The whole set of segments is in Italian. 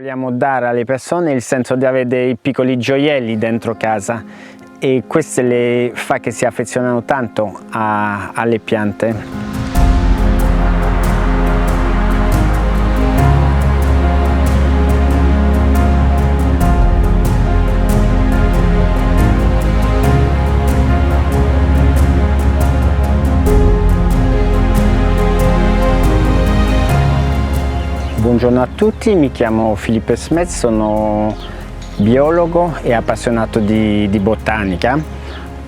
Vogliamo dare alle persone il senso di avere dei piccoli gioielli dentro casa e questo le fa che si affezionano tanto alle piante. Buongiorno a tutti, mi chiamo Filippo Smets, sono biologo e appassionato di botanica.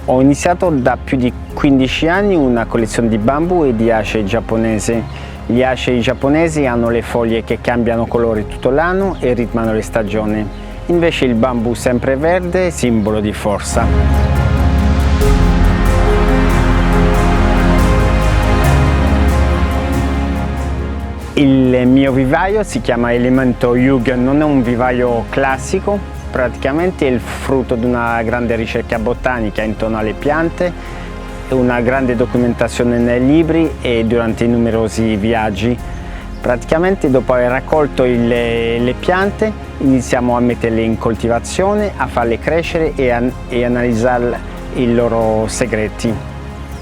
Ho iniziato da più di 15 anni una collezione di bambù e di acei giapponesi. Gli acei giapponesi hanno le foglie che cambiano colore tutto l'anno e ritmano le stagioni. Invece il bambù sempre verde è simbolo di forza. Il mio vivaio si chiama Elemento Jugend, non è un vivaio classico, praticamente è il frutto di una grande ricerca botanica intorno alle piante, una grande documentazione nei libri e durante i numerosi viaggi. Praticamente dopo aver raccolto le piante iniziamo a metterle in coltivazione, a farle crescere e analizzare i loro segreti.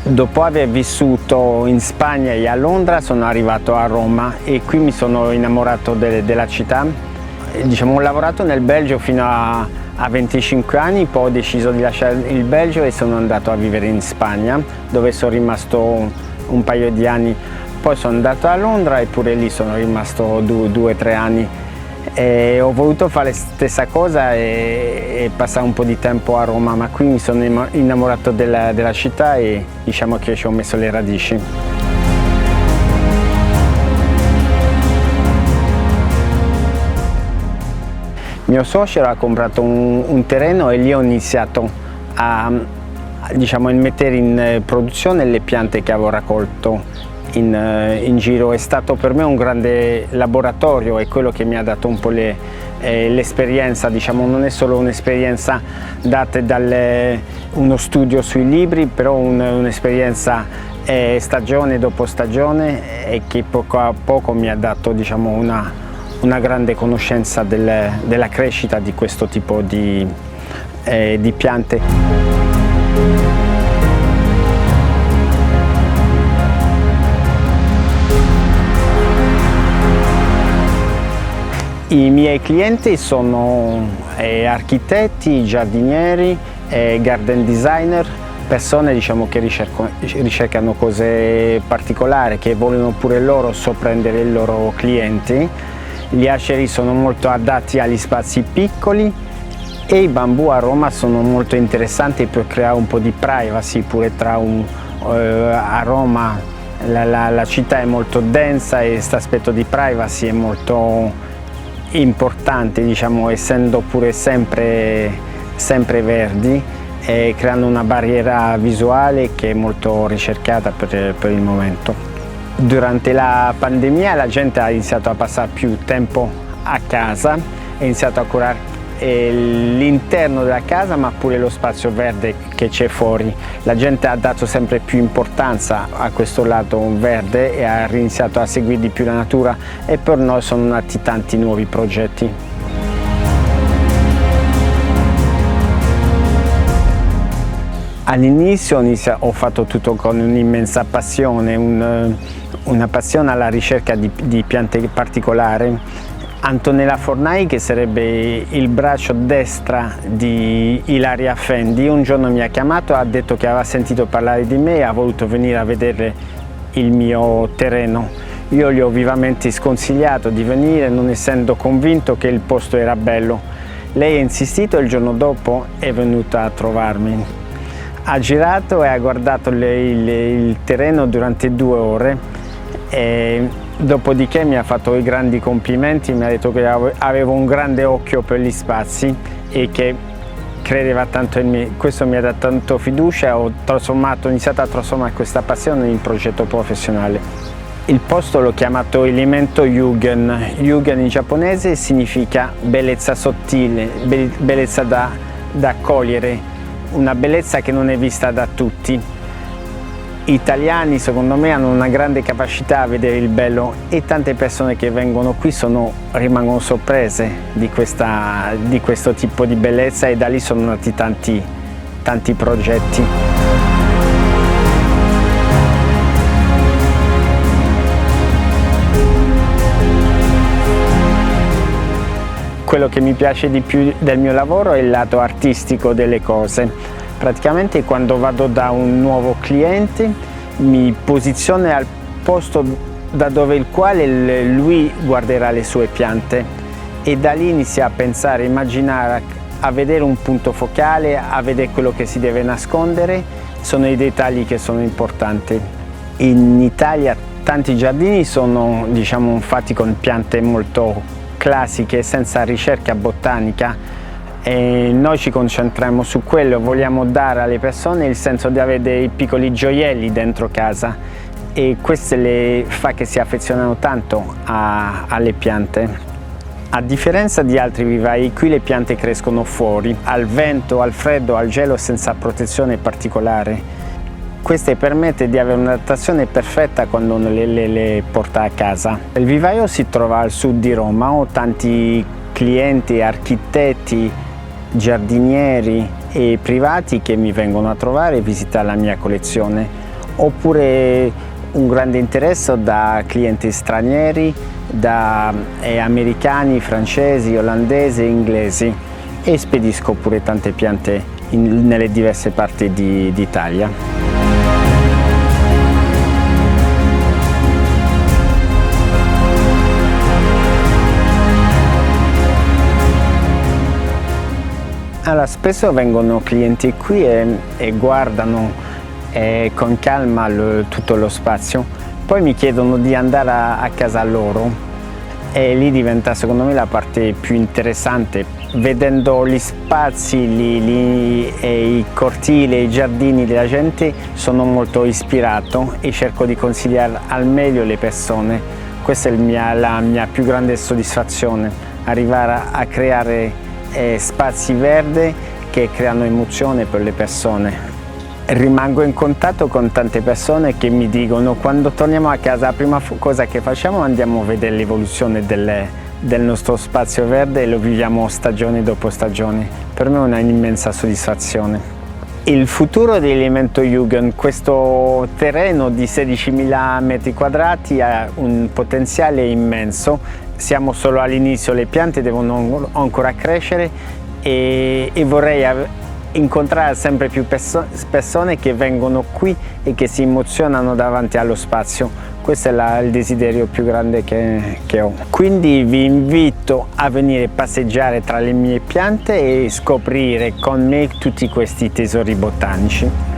Dopo aver vissuto in Spagna e a Londra sono arrivato a Roma e qui mi sono innamorato della città. Ho lavorato nel Belgio fino a 25 anni, poi ho deciso di lasciare il Belgio e sono andato a vivere in Spagna, dove sono rimasto un paio di anni. Poi sono andato a Londra e pure lì sono rimasto 2 o 3 anni. E ho voluto fare la stessa cosa e passare un po' di tempo a Roma, ma qui mi sono innamorato della città e diciamo che ci ho messo le radici. Mio suocero ha comprato un terreno e lì ho iniziato a mettere in produzione le piante che avevo raccolto in giro. È stato per me un grande laboratorio, è quello che mi ha dato un po' l'esperienza, non è solo un'esperienza data da uno studio sui libri, però un'esperienza stagione dopo stagione e che poco a poco mi ha dato una grande conoscenza della crescita di questo tipo di piante. I miei clienti sono architetti, giardinieri, garden designer, persone che ricercano cose particolari, che vogliono pure loro sorprendere i loro clienti. Gli aceri sono molto adatti agli spazi piccoli e i bambù a Roma sono molto interessanti per creare un po' di privacy pure a Roma. La città è molto densa e questo aspetto di privacy è molto importante, essendo pure sempre verdi e creando una barriera visuale che è molto ricercata per il momento. Durante la pandemia la gente ha iniziato a passare più tempo a casa, ha iniziato a curare l'interno della casa ma pure lo spazio verde che c'è fuori. La gente ha dato sempre più importanza a questo lato verde e ha iniziato a seguire di più la natura e per noi sono nati tanti nuovi progetti. All'inizio ho fatto tutto con un'immensa passione, una passione alla ricerca di piante particolari. Antonella Fornai, che sarebbe il braccio destra di Ilaria Fendi, un giorno mi ha chiamato, ha detto che aveva sentito parlare di me e ha voluto venire a vedere il mio terreno. Io gli ho vivamente sconsigliato di venire, non essendo convinto che il posto era bello. Lei ha insistito e il giorno dopo è venuta a trovarmi. Ha girato e ha guardato il terreno durante 2 ore. Dopodiché mi ha fatto i grandi complimenti, mi ha detto che avevo un grande occhio per gli spazi e che credeva tanto in me. Questo mi ha dato tanto fiducia e ho iniziato a trasformare questa passione in progetto professionale. Il posto l'ho chiamato Elemento Jugend. Jugend in giapponese significa bellezza sottile, bellezza da cogliere, una bellezza che non è vista da tutti. italiani secondo me hanno una grande capacità a vedere il bello e tante persone che vengono qui rimangono sorprese di questo tipo di bellezza, e da lì sono nati tanti progetti. Quello che mi piace di più del mio lavoro è il lato artistico delle cose. Praticamente quando vado da un nuovo cliente mi posiziono al posto da dove il quale lui guarderà le sue piante, e da lì inizia a pensare, immaginare, a vedere un punto focale, a vedere quello che si deve nascondere. Sono i dettagli che sono importanti. In Italia tanti giardini sono, diciamo, fatti con piante molto classiche, senza ricerca botanica, e noi ci concentriamo su quello. Vogliamo dare alle persone il senso di avere dei piccoli gioielli dentro casa, e questo le fa che si affezionano tanto alle piante. A differenza di altri vivai, qui le piante crescono fuori, al vento, al freddo, al gelo, senza protezione particolare. Questo permette di avere un'adattazione perfetta quando le porta a casa. Il vivaio si trova al sud di Roma. Ho tanti clienti, architetti, giardinieri e privati che mi vengono a trovare e visitare la mia collezione, oppure un grande interesse da clienti stranieri, da americani, francesi, olandesi, inglesi, e spedisco pure tante piante nelle diverse parti d'Italia. Allora, spesso vengono clienti qui e guardano con calma tutto lo spazio, poi mi chiedono di andare a casa loro, e lì diventa secondo me la parte più interessante. Vedendo gli spazi, i cortili, i giardini della gente, sono molto ispirato e cerco di consigliare al meglio le persone. Questa è la mia più grande soddisfazione, arrivare a creare spazi verdi che creano emozione per le persone. Rimango in contatto con tante persone che mi dicono: quando torniamo a casa la prima cosa che facciamo, andiamo a vedere l'evoluzione del nostro spazio verde, e lo viviamo stagione dopo stagione. Per me è un'immensa soddisfazione. Il futuro di Elemento Jugend, questo terreno di 16.000 metri quadrati, ha un potenziale immenso. Siamo solo all'inizio, le piante devono ancora crescere, e vorrei incontrare sempre più persone che vengono qui e che si emozionano davanti allo spazio. Questo è il desiderio più grande che ho. Quindi vi invito a venire passeggiare tra le mie piante e scoprire con me tutti questi tesori botanici.